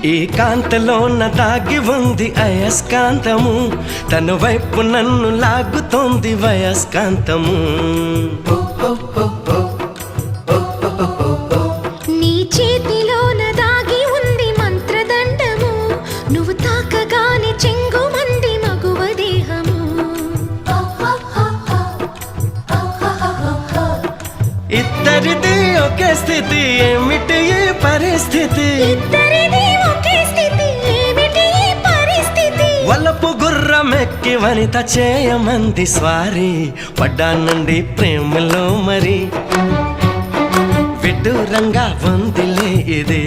ఈ కాంతలోన దాగి ఉంది అయస్కాంతము, తన వైపు నన్ను లాగుతోంది వయస్కాంతము. నీ చేతిలోన దాగి ఉంది మంత్రదండము, నువ్వు తాకగానే చెంగుమంది మగువ దేహము. ఇద్దరిది ఒకే స్థితి, ఏమిటి ఈ పరిస్థితి? వలపు గుర్రమెక్కి వనిత చేయమంది స్వారీ, పడ్డానండి ప్రేమలో మరి విడ్డూరంగా ఉందిలే ఇది.